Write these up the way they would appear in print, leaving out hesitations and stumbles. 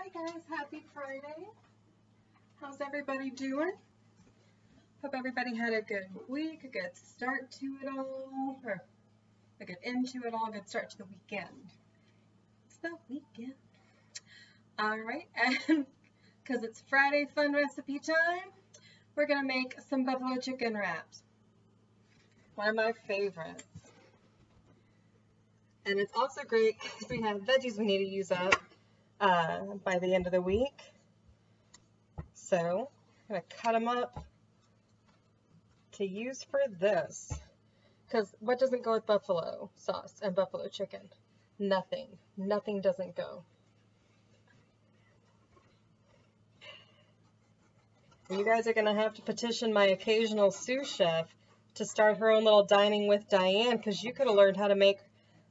Hi guys, happy Friday. How's everybody doing? Hope everybody had a good week, a good start to it all, or a good end to it all, good start to the weekend. It's the weekend. Alright, and because it's Friday fun recipe time, we're going to make some buffalo chicken wraps. One of my favorites. And it's also great because we have veggies we need to use up by the end of the week. So I'm going to cut them up to use for this. Because what doesn't go with buffalo sauce and buffalo chicken? Nothing. Nothing doesn't go. You guys are going to have to petition my occasional sous chef to start her own little dining with Diane, because you could have learned how to make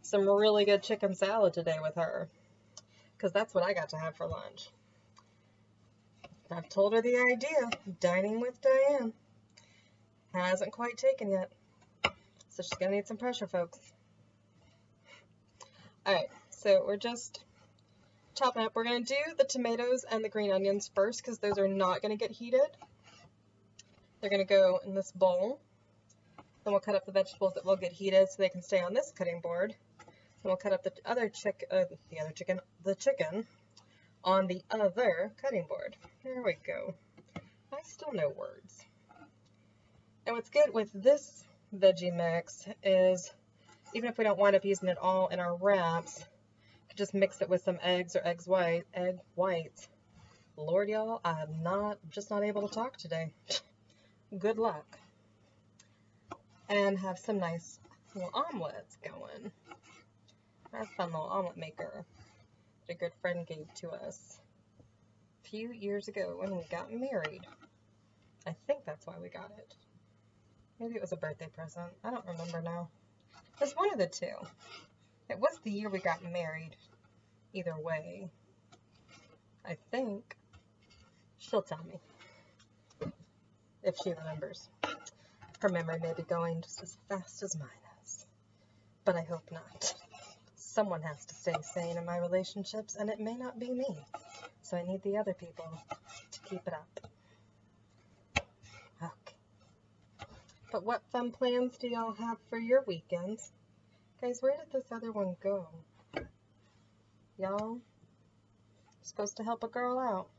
some really good chicken salad today with her. Because that's what I got to have for lunch. I've told her the idea. Dining with Diane. Hasn't quite taken yet. So she's going to need some pressure, folks. Alright, so we're just chopping up. We're going to do the tomatoes and the green onions first because those are not going to get heated. They're going to go in this bowl. Then we'll cut up the vegetables that will get heated so they can stay on this cutting board. Then we'll cut up the chicken on the other cutting board. There we go. I still know words. And what's good with this veggie mix is, even if we don't wind up using it all in our wraps, you can just mix it with some eggs or egg whites. Lord, y'all, I'm just not able to talk today. Good luck. And have some nice little omelets going. That's a fun little omelet maker that a good friend gave to us a few years ago when we got married. I think that's why we got it. Maybe it was a birthday present. I don't remember now. It was one of the two. It was the year we got married. Either way. I think. She'll tell me. If she remembers. Her memory may be going just as fast as mine is. But I hope not. Someone has to stay sane in my relationships, and it may not be me. So I need the other people to keep it up. Okay. But what fun plans do y'all have for your weekends? Guys, where did this other one go? Y'all supposed to help a girl out.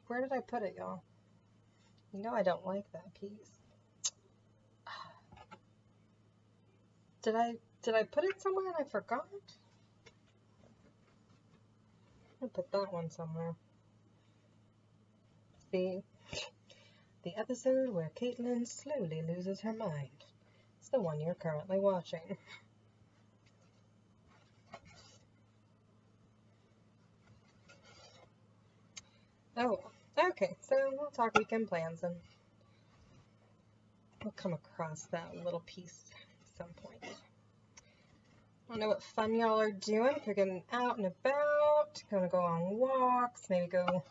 Where did I put it, y'all? You know I don't like that piece. Did I put it somewhere and I forgot? I put that one somewhere. See? The episode where Kaitlin slowly loses her mind. It's the one you're currently watching. Oh, okay, so we'll talk weekend plans and we'll come across that little piece at some point. I don't know what fun y'all are doing. If you're getting out and about, gonna go on walks, maybe go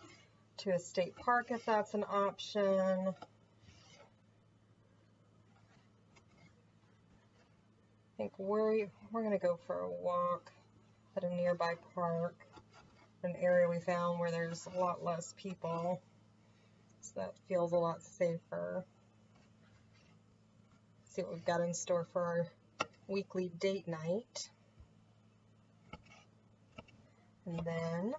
to a state park if that's an option. I think we're gonna go for a walk at a nearby park, an area we found where there's a lot less people, so that feels a lot safer. See what we've got in store for our weekly date night. And then,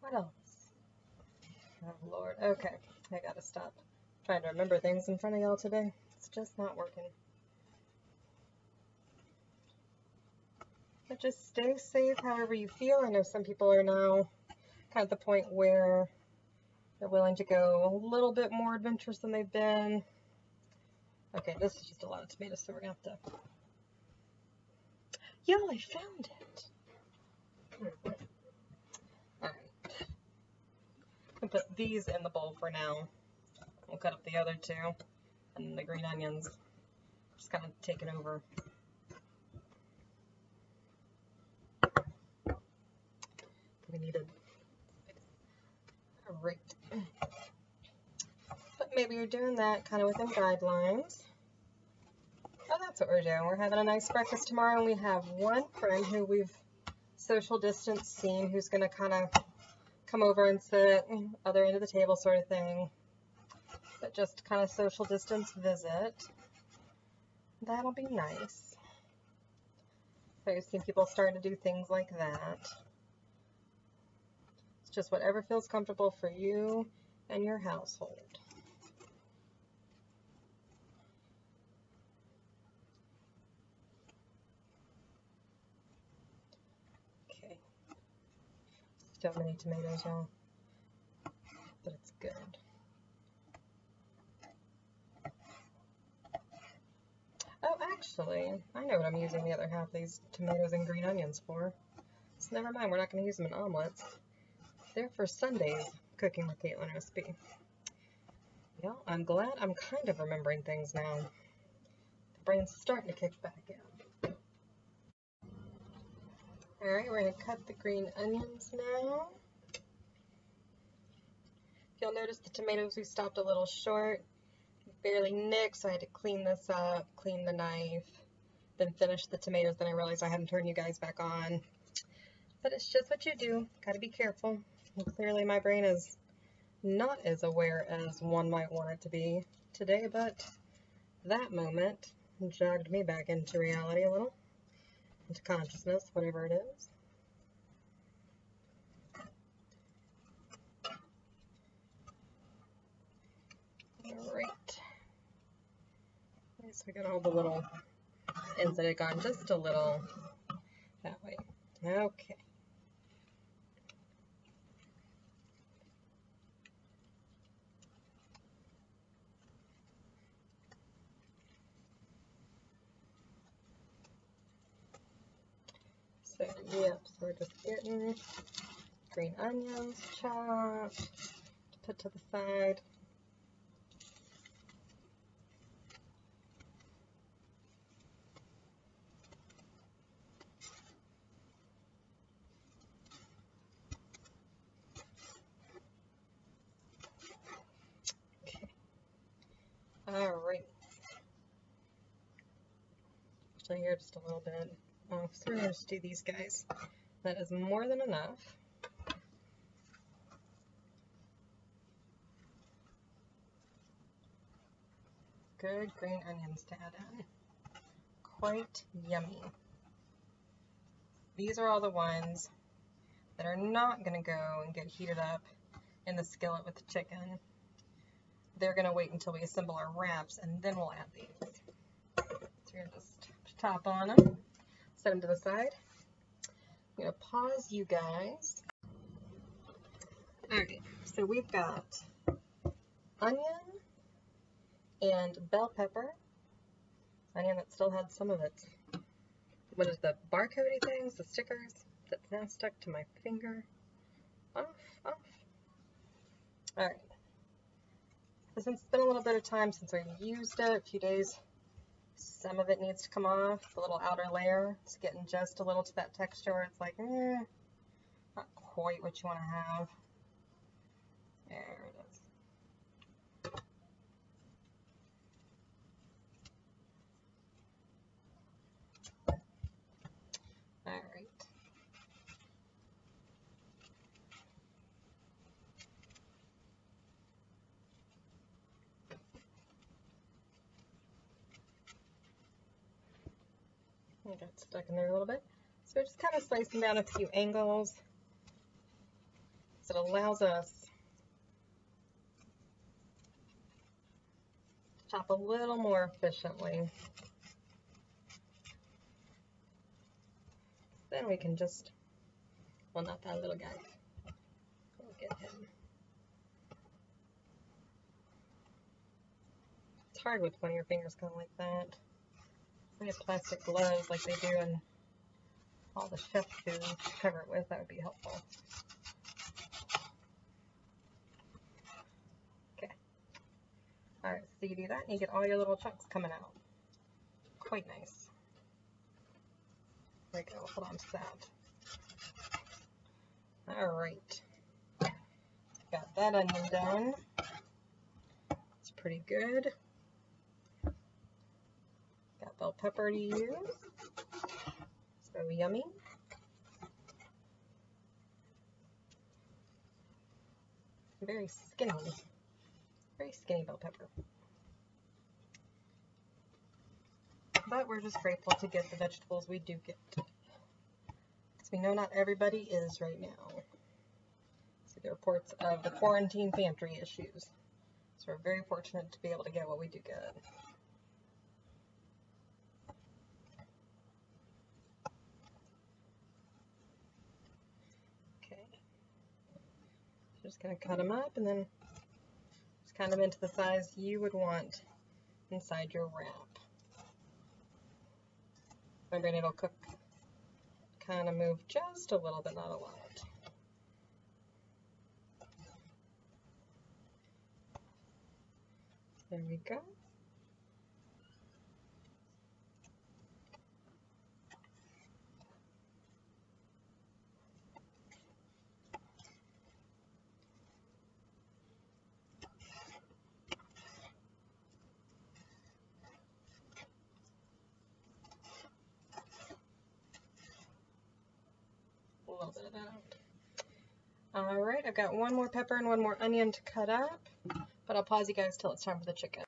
what else? Oh Lord, okay, I gotta stop trying to remember things in front of y'all today. It's just not working. But just stay safe however you feel. I know some people are now kind of at the point where they're willing to go a little bit more adventurous than they've been. Okay, this is just a lot of tomatoes, so we're going to have to... Yo, I found it! Alright. I'll put these in the bowl for now. We'll cut up the other two. And the green onions. Just kind of taking over. We need a rate. But maybe you're doing that kind of within guidelines. Oh, that's what we're doing. We're having a nice breakfast tomorrow, and we have one friend who we've social distance seen who's going to kind of come over and sit other end of the table sort of thing. But just kind of social distance visit. That'll be nice. I've seen people starting to do things like that. It's just whatever feels comfortable for you and your household. Okay. Still many tomatoes, y'all. But it's good. Oh, actually, I know what I'm using the other half of these tomatoes and green onions for. So never mind, we're not going to use them in omelets. They're for Sunday's Cooking with Kaitlin recipe. Well, I'm glad I'm kind of remembering things now. The brain's starting to kick back in. Alright, we're going to cut the green onions now. You'll notice the tomatoes we stopped a little short. Barely nicked, so I had to clean this up, clean the knife, then finish the tomatoes. Then I realized I hadn't turned you guys back on. But it's just what you do. Gotta be careful. And clearly my brain is not as aware as one might want it to be today, but that moment jogged me back into reality a little, into consciousness, whatever it is. Alright. So we got all the little ends that had gone just a little that way. Okay. So, yep, so we're just getting green onions chopped to put to the side. Alright. Actually, here just a little bit. So we're going to just do these guys. That is more than enough. Good green onions to add in. Quite yummy. These are all the ones that are not going to go and get heated up in the skillet with the chicken. They're going to wait until we assemble our wraps, and then we'll add these. So we're going to just top on them, set them to the side. I'm going to pause you guys. Alright, so we've got onion and bell pepper. Onion that still had some of its, what is the barcodey things, the stickers, that's now stuck to my finger. Off. Alright. Since it's been a little bit of time since we've used it, a few days, some of it needs to come off, the little outer layer. It's getting just a little to that texture where it's like, not quite what you want to have. There it is. Alright. I got stuck in there a little bit. So we're just kind of slicing down a few angles. So it allows us to chop a little more efficiently. Then we can just, well, not that little guy. We'll get him. It's hard with one of your fingers going like that. We have plastic gloves like they do in all the chef food to cover it with. That would be helpful. Okay. Alright, so you do that and you get all your little chunks coming out. Quite nice. There we go. Hold on to that. Alright. Got that onion done. It's pretty good. Got bell pepper to use. So yummy. Very skinny bell pepper. But we're just grateful to get the vegetables we do get. Because we know not everybody is right now. See the reports of the quarantine pantry issues. So we're very fortunate to be able to get what we do get. Okay. Just going to cut them up and then just kind of into the size you would want inside your wrap. Remember, it'll cook, kind of move just a little bit, not a lot. There we go. A little bit of that. Alright, I've got one more pepper and one more onion to cut up, but I'll pause you guys till it's time for the chicken.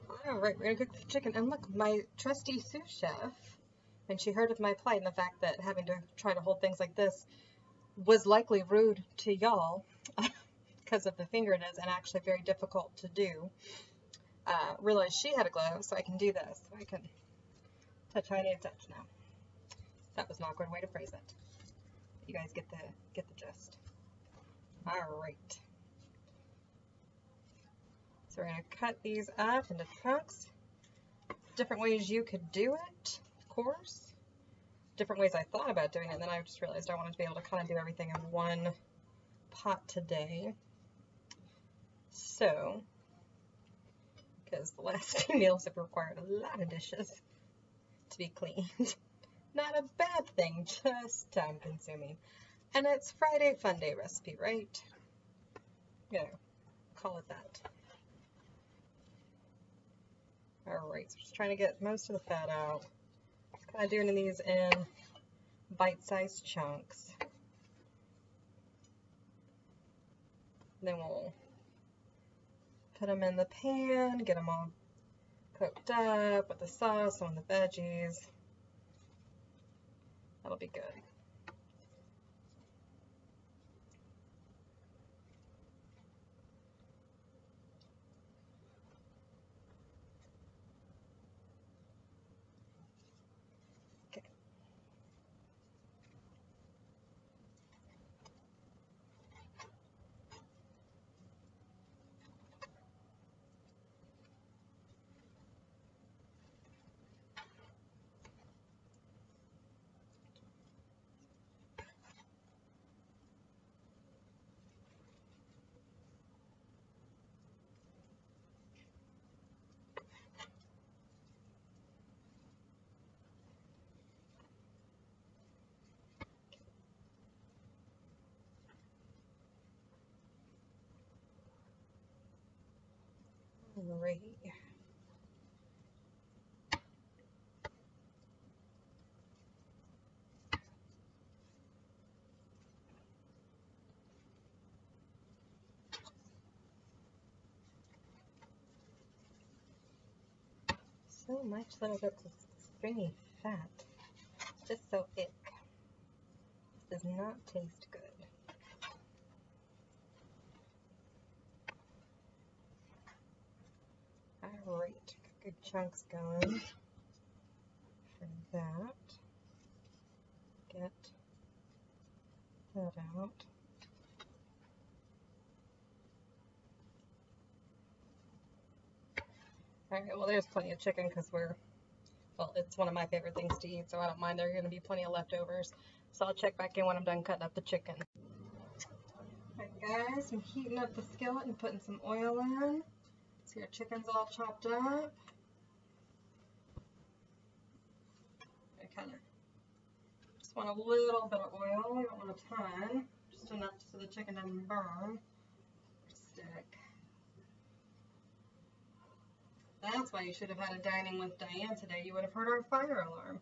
Alright, we're going to cook the chicken, and look, my trusty sous chef, when she heard of my plight and the fact that having to try to hold things like this was likely rude to y'all because of the finger it is and actually very difficult to do, realized she had a glove, so I can do this. I can touch how I need to touch now. That was an awkward way to phrase it. You guys get the gist. Alright. So we're going to cut these up into chunks. Different ways you could do it, of course. Different ways I thought about doing it, and then I just realized I wanted to be able to kind of do everything in one pot today. So, because the last few meals have required a lot of dishes to be cleaned. Not a bad thing, just time consuming. And it's Friday Fun Day recipe, right? Yeah, call it that. Alright, so just trying to get most of the fat out. Kind of doing these in bite-sized chunks. Then we'll put them in the pan, get them all cooked up with the sauce and the veggies. That'll be good. Okay. Alrighty. So much little bits of stringy fat. It's just so ick. This does not taste good. Alright, good chunks going for that. Get that out. Alright, well there's plenty of chicken because well, it's one of my favorite things to eat, so I don't mind. There are going to be plenty of leftovers. So I'll check back in when I'm done cutting up the chicken. Alright guys, I'm heating up the skillet and putting some oil in. So your chicken's all chopped up. I kind of just want a little bit of oil. I don't want a ton. Just enough so the chicken doesn't burn or stick. That's why you should have had a dining with Diane today. You would have heard our fire alarm.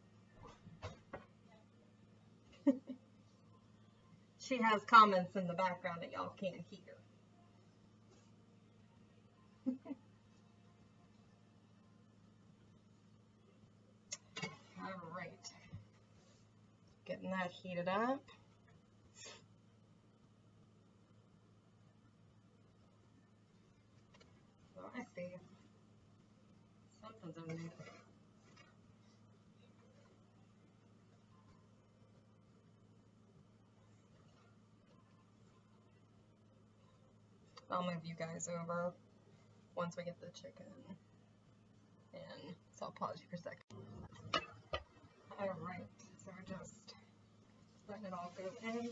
She has comments in the background that y'all can't hear. All right. Getting that heated up. Oh, I see. Something's underneath. I'll move you guys over once we get the chicken in. So I'll pause you for a second. Alright, so we're just letting it all go in there.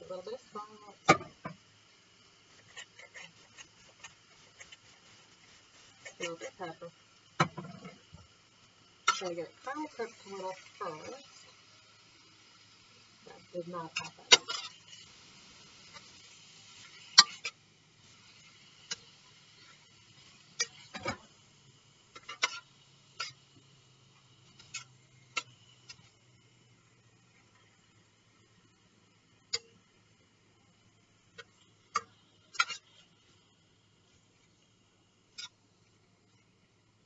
A little bit of salt. A little bit of pepper. I'm going to get it kind of cooked a little first. That did not happen.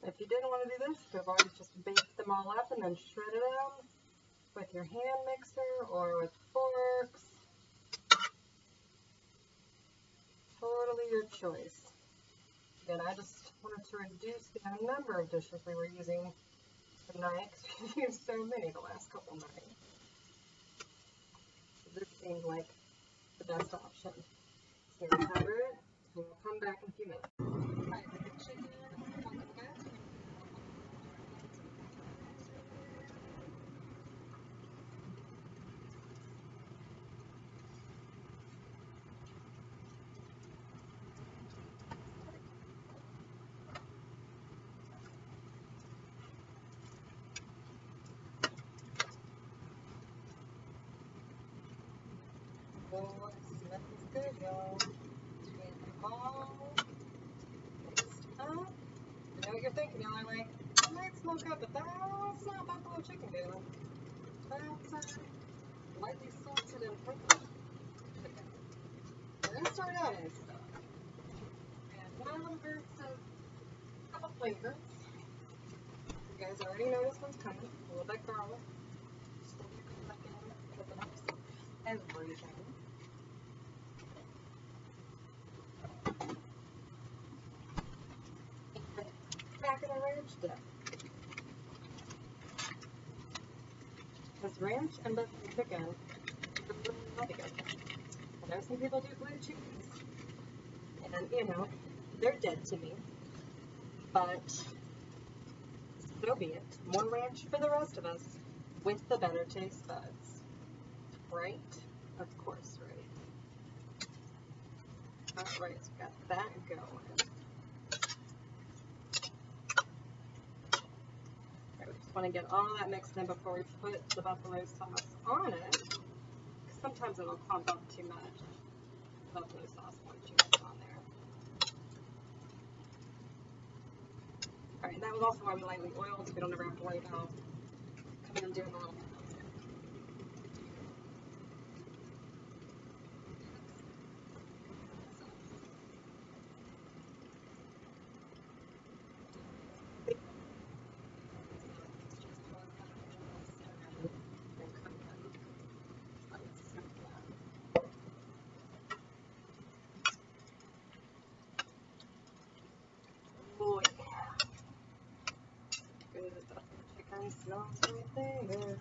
If you didn't want to do this, you could have already just baked them all up and then shredded them with your hand mixer or with forks. Totally your choice. Again, I just wanted to reduce the number of dishes we were using tonight because we've used so many the last couple nights. So this seemed like the best option. So we'll cover it and we'll come back in a few minutes. Alright, the chicken, welcome back. Oh, it smells good, y'all. Get them all mixed up. I know what you're thinking, y'all are like, it might smoke up, but that's not buffalo chicken, Galen. That's lightly salted and peppered chicken. We're going to start out in stuff. And one of them hurts a couple flavors. You guys already know this one's coming. A little bit garlic. Just a little bit of everything. Back in the ranch dip. Because ranch and buffalo chicken are really well together. I know some people do blue cheese. And, you know, they're dead to me. But so be it. More ranch for the rest of us with the better taste buds. Right? Of course, right? Alright, so we got that going. Alright, we just want to get all that mixed in before we put the buffalo sauce on it. Because sometimes it'll clump up too much. Buffalo sauce won't too much on there. Alright, that was also why we lightly oiled, so we don't ever have to worry about coming and doing a little bit. Oh yeah. Good stuff. Chicken smells right there.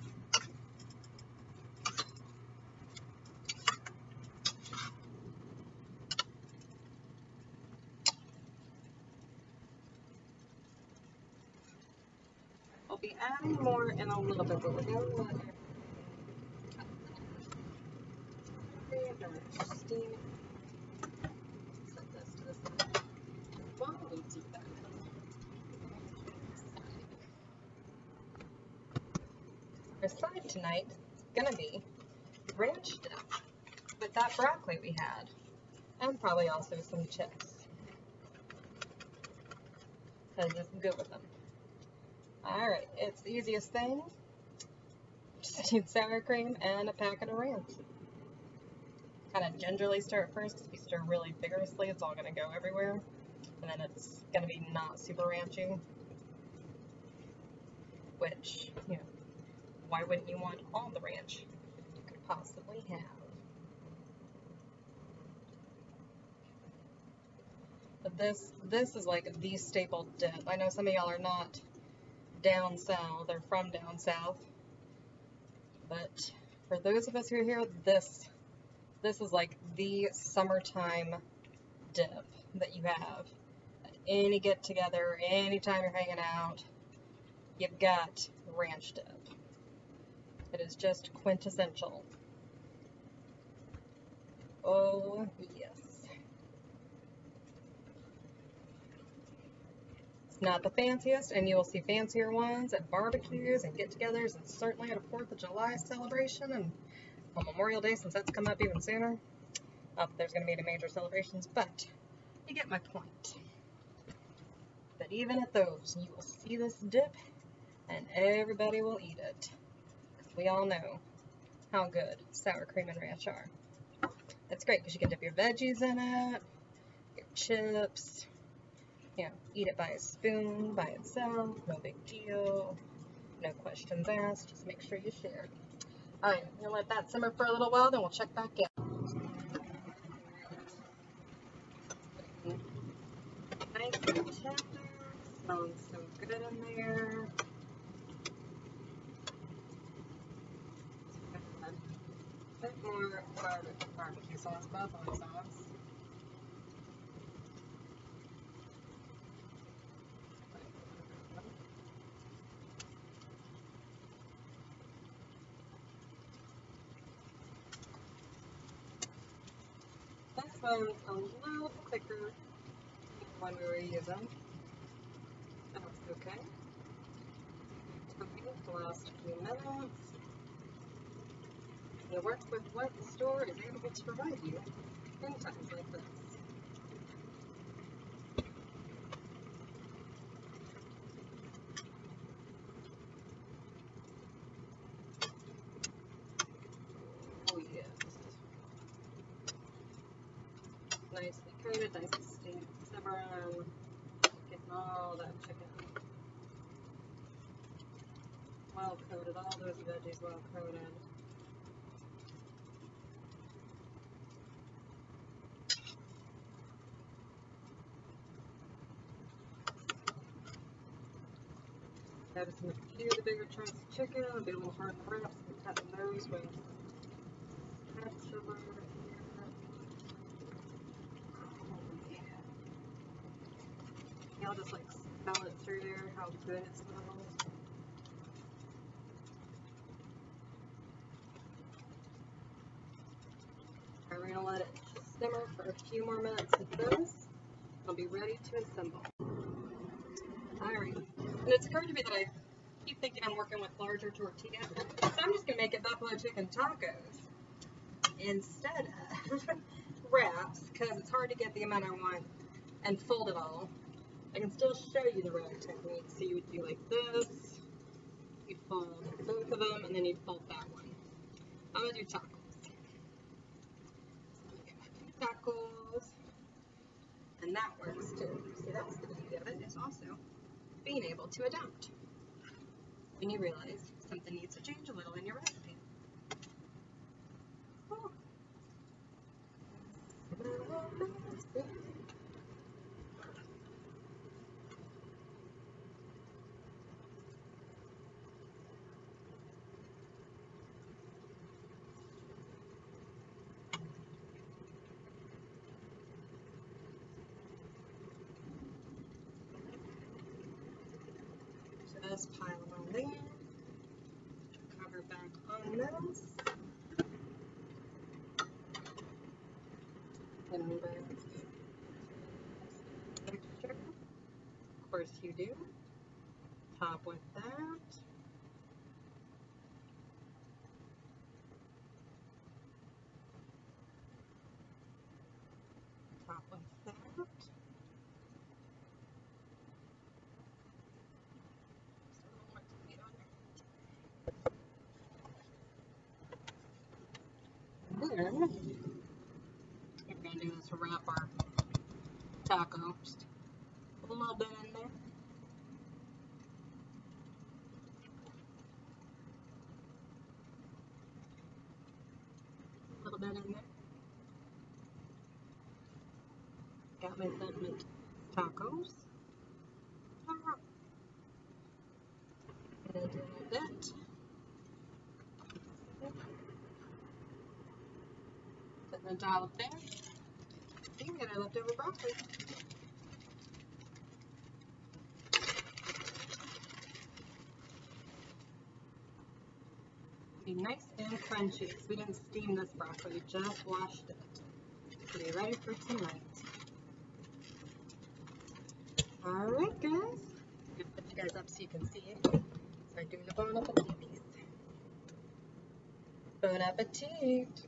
I'll be adding more in a little bit, but we're going to let it steam. Set this to the side. While our side tonight is gonna be ranch dip with that broccoli we had, and probably also some chips, because it's good with them. Alright, it's the easiest thing. Just need sour cream and a packet of ranch. Kind of gingerly stir it first, because if you stir really vigorously, it's all going to go everywhere, and then it's going to be not super ranchy. Which, you know, why wouldn't you want all the ranch you could possibly have? But this is like the staple dip. I know some of y'all are not down south, they're from down south, but for those of us who are here, this is like the summertime dip that you have at any get together, anytime you're hanging out, you've got ranch dip. It is just quintessential. Oh yes. It's not the fanciest, and you will see fancier ones at barbecues and get-togethers, and certainly at a 4th of July celebration, and on Memorial Day, since that's come up even sooner. Not that there's going to be any major celebrations, but you get my point. But even at those, you will see this dip, and everybody will eat it. Because we all know how good sour cream and ranch are. It's great because you can dip your veggies in it, your chips, you know, eat it by a spoon, by itself, no big deal, no questions asked, just make sure you share. Alright, I'm going to let that simmer for a little while, then we'll check back in. Nice and tender, smelling so good in there. A bit more barbecue sauce, buffalo sauce. This one's a little thicker than the one we were using. That's okay. Cooking the last few minutes. You work with what the store is able to provide you in times like this. Oh yes. Nicely coated, nicely steamed, simmering, getting all that chicken well coated, all those veggies well coated. Noticing a few of the bigger chunks of chicken, it'll be a little hard to wrap, so I'm cutting those with spatula here. Y'all just like smell it through there, how good it smells. Alright, we're gonna let it simmer for a few more minutes with this. I'll be ready to assemble. Alright, and it's occurred to me that I keep thinking I'm working with larger tortillas, so I'm just gonna make it buffalo chicken tacos instead of wraps, because it's hard to get the amount I want and fold it all. I can still show you the wrap technique. So you would do like this, you'd fold both of them, and then you'd fold that one. I'm gonna do tacos. So I'm gonna get my 2 tacos, and that works too. See, that's the beauty of it, is also being able to adapt when you realize something needs to change a little in your recipe. Oh. Just pile them on there. Cover back on this. And texture. Of course you do. Top with that. with that. And then what we're going to do is wrap our taco. Just put a little bit in there. A little bit in there. Got my segment tacos. And a little bit. Put the dollop there. And we got our leftover broccoli. Be nice and crunchy. We didn't steam this broccoli, just washed it. To be ready for tonight. Alright guys. I'm going to put you guys up so you can see. Start doing the bon appetit piece. Bon appetit!